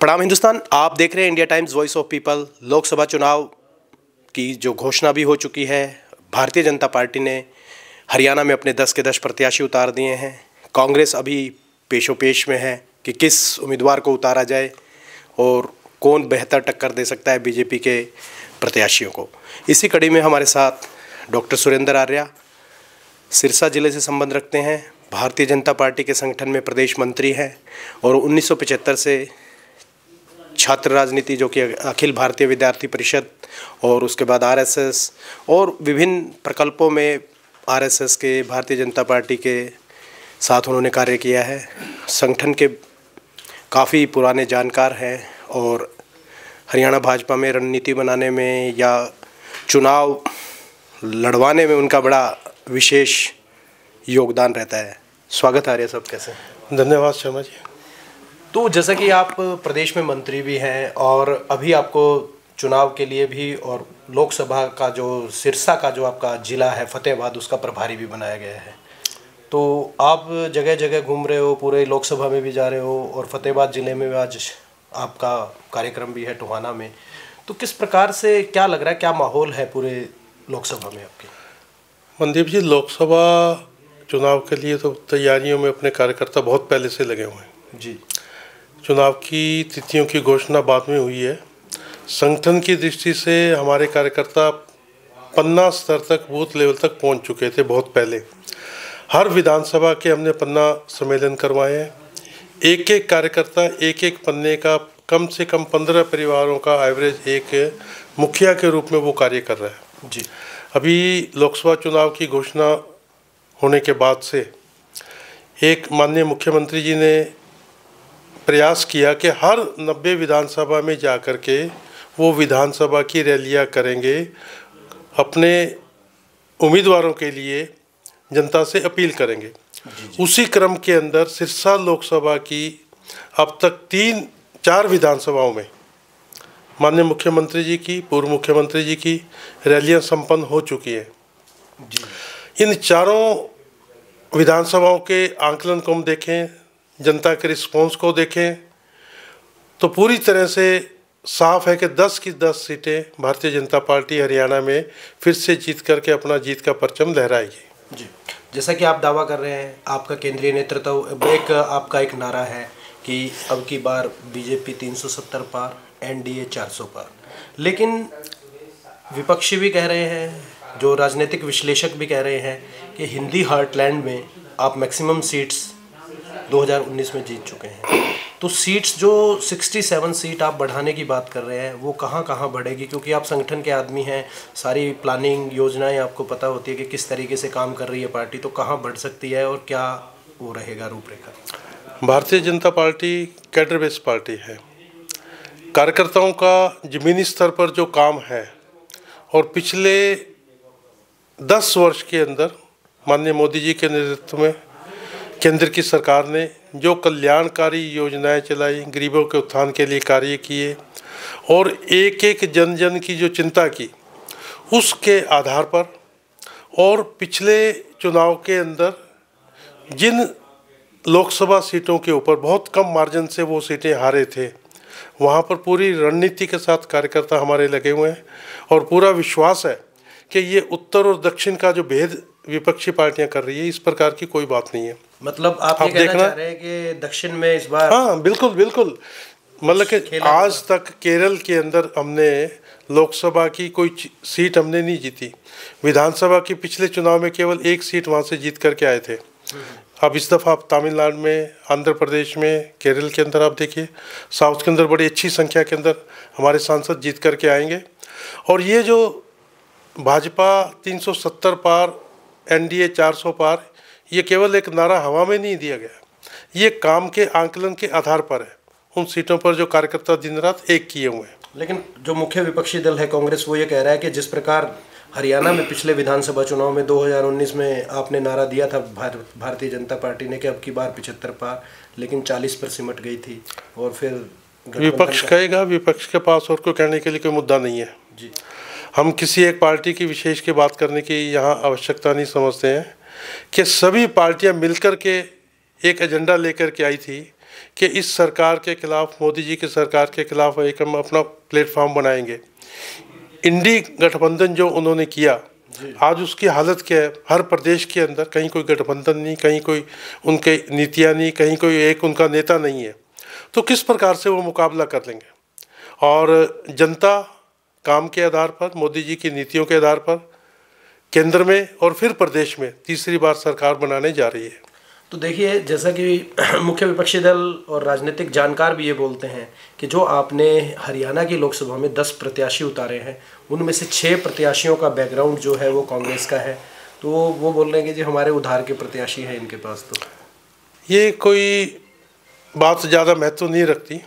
प्रणाम हिंदुस्तान, आप देख रहे हैं India times voice of people. Lok Sabha चुनाव की जो घोषणा भी हो चुकी है, भारतीय जनता पार्टी ने हरियाणा में अपने 10 के 10 प्रत्याशी उतार दिए हैं। कांग्रेस अभी पेशोपेश में है कि किस उम्मीदवार को उतारा जाए और कौन बेहतर टक्कर दे सकता है बीजेपी के प्रत्याशियों को। इसी कड़ी में हमारे साथ डॉक्टर सुरेंद्र आर्या सिरसा जिले से संबंध रखते हैं, भारतीय जनता पार्टी के संगठन में प्रदेश मंत्री हैं और 1975 से छात्र राजनीति जो कि अखिल भारतीय विद्यार्थी परिषद और उसके बाद आरएसएस और विभिन्न प्रकल्पों में आरएसएस के भारतीय जनता पार्टी के साथ उन्होंने कार्य किया है। संगठन के काफ़ी पुराने जानकार हैं और हरियाणा भाजपा में रणनीति बनाने में या चुनाव लड़वाने में उनका बड़ा विशेष योगदान रहता है। स्वागत आर्य साहब, कैसे? धन्यवाद शर्मा जी। तो जैसा कि आप प्रदेश में मंत्री भी हैं और अभी आपको चुनाव के लिए भी और लोकसभा का जो सिरसा का जो आपका ज़िला है फतेहाबाद, उसका प्रभारी भी बनाया गया है, तो आप जगह जगह घूम रहे हो, पूरे लोकसभा में भी जा रहे हो और फतेहाबाद ज़िले में आज आपका कार्यक्रम भी है टोहाना में। तो किस प्रकार से क्या लग रहा है, क्या माहौल है पूरे लोकसभा में आपके? मनदीप जी, लोकसभा चुनाव के लिए तो तैयारियों में अपने कार्यकर्ता बहुत पहले से लगे हुए हैं जी। चुनाव की तिथियों की घोषणा बाद में हुई है। संगठन की दृष्टि से हमारे कार्यकर्ता पन्ना स्तर तक, बूथ लेवल तक पहुंच चुके थे बहुत पहले। हर विधानसभा के हमने पन्ना सम्मेलन करवाए हैं। एक एक कार्यकर्ता एक एक पन्ने का कम से कम 15 परिवारों का एवरेज एक मुखिया के रूप में वो कार्य कर रहा है जी। अभी लोकसभा चुनाव की घोषणा होने के बाद से एक माननीय मुख्यमंत्री जी ने प्रयास किया कि हर 90 विधानसभा में जाकर के वो विधानसभा की रैलियां करेंगे, अपने उम्मीदवारों के लिए जनता से अपील करेंगे। उसी क्रम के अंदर सिरसा लोकसभा की अब तक 3-4 विधानसभाओं में माननीय मुख्यमंत्री जी की, पूर्व मुख्यमंत्री जी की रैलियां संपन्न हो चुकी हैं। इन चारों विधानसभाओं के आंकलन को हम देखें, जनता के रिस्पॉन्स को देखें, तो पूरी तरह से साफ है कि 10 की 10 सीटें भारतीय जनता पार्टी हरियाणा में फिर से जीत करके अपना जीत का परचम लहराएगी। जी, जैसा कि आप दावा कर रहे हैं, आपका केंद्रीय नेतृत्व आपका एक नारा है कि अब की बार बीजेपी 370 पार, एनडीए 400 पार, लेकिन विपक्षी भी कह रहे हैं, जो राजनीतिक विश्लेषक भी कह रहे हैं कि हिंदी हार्टलैंड में आप मैक्सिमम सीट्स 2019 में जीत चुके हैं। तो सीट्स जो 67 सीट आप बढ़ाने की बात कर रहे हैं, वो कहाँ कहाँ बढ़ेगी? क्योंकि आप संगठन के आदमी हैं, सारी प्लानिंग योजनाएं आपको पता होती है कि किस तरीके से काम कर रही है पार्टी, तो कहाँ बढ़ सकती है और क्या वो रहेगा रूपरेखा? Bharatiya Janata party cadre based party है। कार्यकर्ताओं का जमीनी स्तर पर जो काम है और पिछले 10 वर्ष के अंदर माननीय मोदी जी के नेतृत्व में केंद्र की सरकार ने जो कल्याणकारी योजनाएं चलाई, गरीबों के उत्थान के लिए कार्य किए और एक एक जन जन की जो चिंता की, उसके आधार पर और पिछले चुनाव के अंदर जिन लोकसभा सीटों के ऊपर बहुत कम मार्जिन से वो सीटें हारे थे, वहाँ पर पूरी रणनीति के साथ कार्यकर्ता हमारे लगे हुए हैं और पूरा विश्वास है कि ये उत्तर और दक्षिण का जो भेद विपक्षी पार्टियां कर रही है, इस प्रकार की कोई बात नहीं है। मतलब आप ये कहना चाह रहे हैं कि दक्षिण में इस बार? हाँ, बिल्कुल बिल्कुल। मतलब कि आज तक केरल के अंदर हमने लोकसभा की कोई सीट हमने नहीं जीती। विधानसभा की पिछले चुनाव में केवल एक सीट वहाँ से जीत करके आए थे। अब इस दफ़ा आप तमिलनाडु में, आंध्र प्रदेश में, केरल के अंदर आप देखिए, साउथ के अंदर बड़ी अच्छी संख्या के अंदर हमारे सांसद जीत करके आएंगे। और ये जो भाजपा 370 पार, एनडीए 400 पार, ये केवल एक नारा हवा में नहीं दिया गया, ये काम के आंकलन के आधार पर है। उन सीटों पर जो कार्यकर्ता दिन रात एक किए हुए हैं। लेकिन जो मुख्य विपक्षी दल है कांग्रेस, वो ये कह रहा है कि जिस प्रकार हरियाणा में पिछले विधानसभा चुनाव में 2019 में आपने नारा दिया था भारतीय जनता पार्टी ने कि अब की बार 75 पार, लेकिन 40 पर सिमट गई थी और फिर विपक्ष कहेगा, विपक्ष के पास और कोई कहने के लिए कोई मुद्दा नहीं है जी। हम किसी एक पार्टी की विशेष की बात करने की यहाँ आवश्यकता नहीं समझते हैं कि सभी पार्टियां मिलकर के एक एजेंडा लेकर के आई थी कि इस सरकार के खिलाफ, मोदी जी की सरकार के खिलाफ एक हम अपना प्लेटफॉर्म बनाएंगे। इंडी गठबंधन जो उन्होंने किया, आज उसकी हालत क्या है? हर प्रदेश के अंदर कहीं कोई गठबंधन नहीं, कहीं कोई उनके नीतियाँ नहीं, कहीं कोई एक उनका नेता नहीं है। तो किस प्रकार से वो मुकाबला कर लेंगे? और जनता काम के आधार पर, मोदी जी की नीतियों के आधार पर केंद्र में और फिर प्रदेश में तीसरी बार सरकार बनाने जा रही है। तो देखिए, जैसा कि मुख्य विपक्षी दल और राजनीतिक जानकार भी ये बोलते हैं कि जो आपने हरियाणा की लोकसभा में 10 प्रत्याशी उतारे हैं, उनमें से 6 प्रत्याशियों का बैकग्राउंड जो है वो कांग्रेस का है। तो वो बोल रहे हैं कि जी हमारे उधार के प्रत्याशी हैं इनके पास। तो ये कोई बात ज़्यादा महत्व नहीं रखती।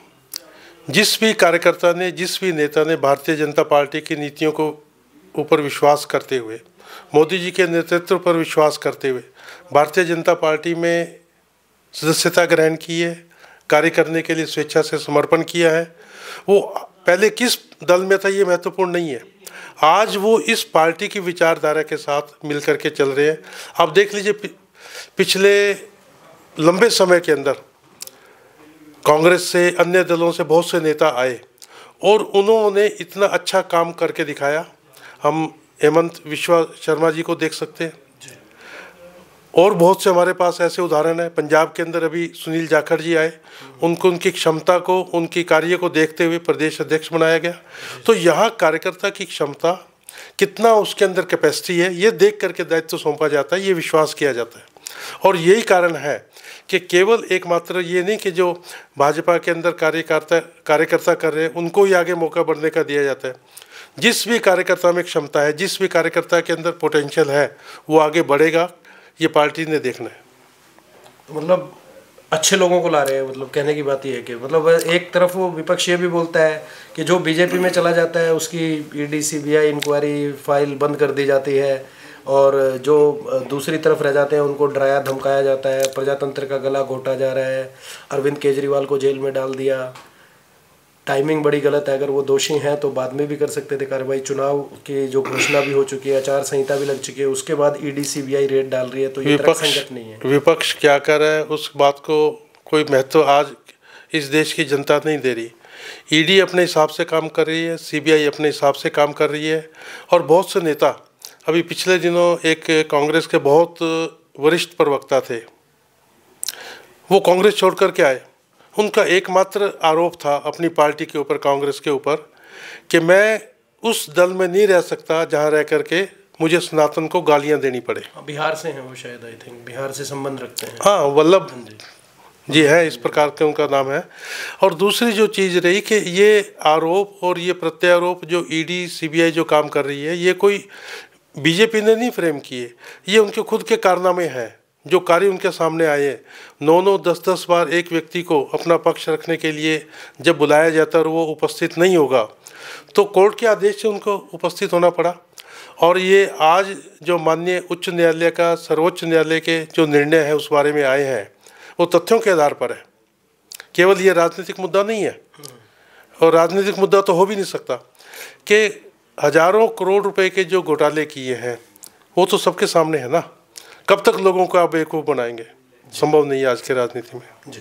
जिस भी कार्यकर्ता ने, जिस भी नेता ने भारतीय जनता पार्टी की नीतियों को ऊपर विश्वास करते हुए, मोदी जी के नेतृत्व पर विश्वास करते हुए भारतीय जनता पार्टी में सदस्यता ग्रहण की है, कार्य करने के लिए स्वेच्छा से समर्पण किया है, वो पहले किस दल में था ये महत्वपूर्ण नहीं है। आज वो इस पार्टी की विचारधारा के साथ मिलकर के चल रहे हैं। आप देख लीजिए, पिछले लंबे समय के अंदर कांग्रेस से, अन्य दलों से बहुत से नेता आए और उन्होंने इतना अच्छा काम करके दिखाया। हम हेमंत विश्वा शर्मा जी को देख सकते हैं और बहुत से हमारे पास ऐसे उदाहरण हैं। पंजाब के अंदर अभी सुनील जाखड़ जी आए, उनको उनकी क्षमता को, उनकी कार्य को देखते हुए प्रदेश अध्यक्ष बनाया गया। तो यहाँ कार्यकर्ता की क्षमता कितना, उसके अंदर कैपेसिटी है, ये देख करके दायित्व सौंपा जाता है, ये विश्वास किया जाता है। और यही कारण है कि केवल एकमात्र ये नहीं कि जो भाजपा के अंदर कार्यकर्ता कर रहे हैं उनको ही आगे मौका बढ़ने का दिया जाता है। जिस भी कार्यकर्ता में क्षमता है, जिस भी कार्यकर्ता के अंदर पोटेंशियल है, वो आगे बढ़ेगा, ये पार्टी ने देखना है। तो मतलब अच्छे लोगों को ला रहे हैं। मतलब कहने की बात ये है कि मतलब एक तरफ वो विपक्ष ये भी बोलता है कि जो बीजेपी में चला जाता है उसकी ईडी सीबीआई इंक्वायरी फाइल बंद कर दी जाती है, और जो दूसरी तरफ रह जाते हैं उनको डराया धमकाया जाता है, प्रजातंत्र का गला घोटा जा रहा है, अरविंद केजरीवाल को जेल में डाल दिया। टाइमिंग बड़ी गलत है, अगर वो दोषी हैं तो बाद में भी कर सकते थे कार्रवाई। चुनाव की जो घोषणा भी हो चुकी है, आचार संहिता भी लग चुकी है, उसके बाद ईडी सीबीआई रेड डाल रही है, तो ये तर्कसंगत नहीं है। विपक्ष क्या कर रहा है उस बात को कोई महत्व आज इस देश की जनता नहीं दे रही। ईडी अपने हिसाब से काम कर रही है, सीबीआई अपने हिसाब से काम कर रही है, और बहुत से नेता, अभी पिछले दिनों एक कांग्रेस के बहुत वरिष्ठ प्रवक्ता थे, वो कांग्रेस छोड़ कर के आए। उनका एकमात्र आरोप था अपनी पार्टी के ऊपर, कांग्रेस के ऊपर, कि मैं उस दल में नहीं रह सकता जहां रह करके मुझे सनातन को गालियां देनी पड़े। बिहार से हैं वो शायद, आई थिंक बिहार से संबंध रखते हैं। हाँ, वल्लभ जी है, इस प्रकार का उनका नाम है। और दूसरी जो चीज़ रही कि ये आरोप और ये प्रत्यारोप जो ईडी सीबीआई जो काम कर रही है, ये कोई बीजेपी ने नहीं फ्रेम किए, ये उनके खुद के कारनामे हैं जो कार्य उनके सामने आए हैं। 9-9, 10-10 बार एक व्यक्ति को अपना पक्ष रखने के लिए जब बुलाया जाता है और वो उपस्थित नहीं होगा, तो कोर्ट के आदेश से उनको उपस्थित होना पड़ा। और ये आज जो माननीय उच्च न्यायालय का, सर्वोच्च न्यायालय के जो निर्णय है उस बारे में आए हैं, वो तथ्यों के आधार पर है। केवल ये राजनीतिक मुद्दा नहीं है, और राजनीतिक मुद्दा तो हो भी नहीं सकता कि हजारों करोड़ रुपए के जो घोटाले किए हैं वो तो सबके सामने है ना। कब तक लोगों को आप बेवकूफ़ बनाएंगे? संभव नहीं है आज के राजनीति में। जी,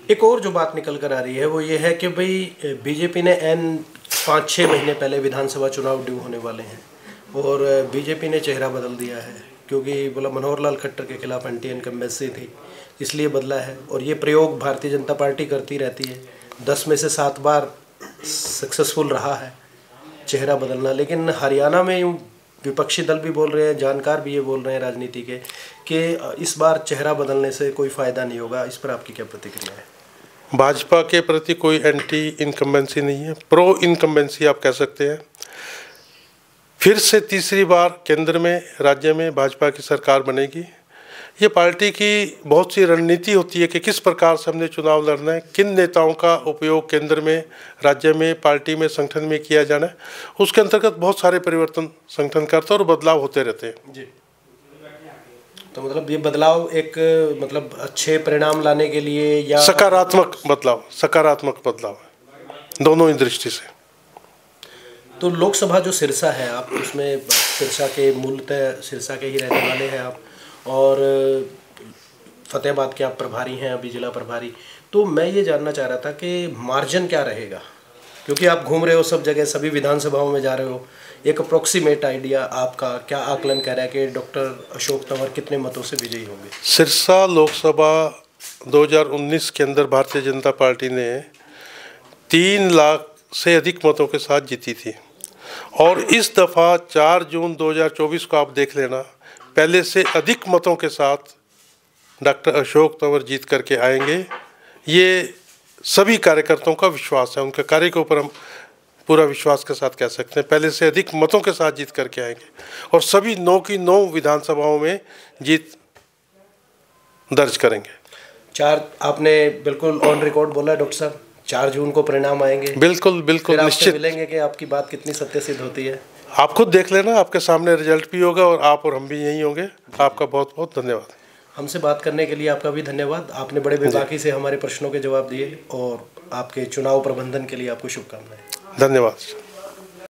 एक और जो बात निकल कर आ रही है वो ये है कि भाई बीजेपी ने 5-6 महीने पहले विधानसभा चुनाव ड्यू होने वाले हैं, और बीजेपी ने चेहरा बदल दिया है, क्योंकि बोला मनोहर लाल खट्टर के खिलाफ एंटी इनकम्बेंसी थी, इसलिए बदला है। और ये प्रयोग भारतीय जनता पार्टी करती रहती है, 10 में से 7 बार सक्सेसफुल रहा है चेहरा बदलना। लेकिन हरियाणा में यूँ विपक्षी दल भी बोल रहे हैं, जानकार भी ये बोल रहे हैं राजनीति के, कि इस बार चेहरा बदलने से कोई फ़ायदा नहीं होगा। इस पर आपकी क्या प्रतिक्रिया है? भाजपा के प्रति कोई एंटी इनकम्बेंसी नहीं है, प्रो इनकम्बेंसी आप कह सकते हैं। फिर से तीसरी बार केंद्र में, राज्य में भाजपा की सरकार बनेगी। ये पार्टी की बहुत सी रणनीति होती है कि किस प्रकार से हमने चुनाव लड़ना है, किन नेताओं का उपयोग केंद्र में, राज्य में, पार्टी में, संगठन में किया जाना है। उसके अंतर्गत बहुत सारे परिवर्तन संगठन करते हैं और बदलाव होते रहते हैं। जी, तो मतलब ये बदलाव एक मतलब अच्छे परिणाम लाने के लिए या सकारात्मक बदलाव है दोनों ही दृष्टि से। तो लोकसभा जो सिरसा है, आप उसमें सिरसा के मूलतः सिरसा के ही रहने वाले हैं आप, और फतेहाबाद के आप प्रभारी हैं, अभी जिला प्रभारी। तो मैं ये जानना चाह रहा था कि मार्जिन क्या रहेगा, क्योंकि आप घूम रहे हो सब जगह, सभी विधानसभाओं में जा रहे हो, एक अप्रोक्सीमेट आइडिया आपका क्या आकलन कह रहा है कि डॉक्टर अशोक तंवर कितने मतों से विजयी होंगे? सिरसा लोकसभा 2019 के अंदर भारतीय जनता पार्टी ने 3 लाख से अधिक मतों के साथ जीती थी, और इस दफ़ा 4 जून 2024 को आप देख लेना, पहले से अधिक मतों के साथ डॉक्टर अशोक तंवर जीत करके आएंगे। ये सभी कार्यकर्ताओं का विश्वास है, उनके कार्य के ऊपर हम पूरा विश्वास के साथ कह सकते हैं, पहले से अधिक मतों के साथ जीत करके आएंगे और सभी 9 की 9 विधानसभाओं में जीत दर्ज करेंगे। 4 आपने बिल्कुल ऑन रिकॉर्ड बोला है डॉक्टर साहब, 4 जून को परिणाम आएंगे। बिल्कुल बिल्कुल निश्चित मिलेंगे कि आपकी बात कितनी सत्य सिद्ध होती है। आप खुद देख लेना, आपके सामने रिजल्ट भी होगा और आप और हम भी यहीं होंगे। आपका बहुत बहुत धन्यवाद। हमसे बात करने के लिए आपका भी धन्यवाद। आपने बड़े बेबाकी से हमारे प्रश्नों के जवाब दिए और आपके चुनाव प्रबंधन के लिए आपको शुभकामनाएं। धन्यवाद।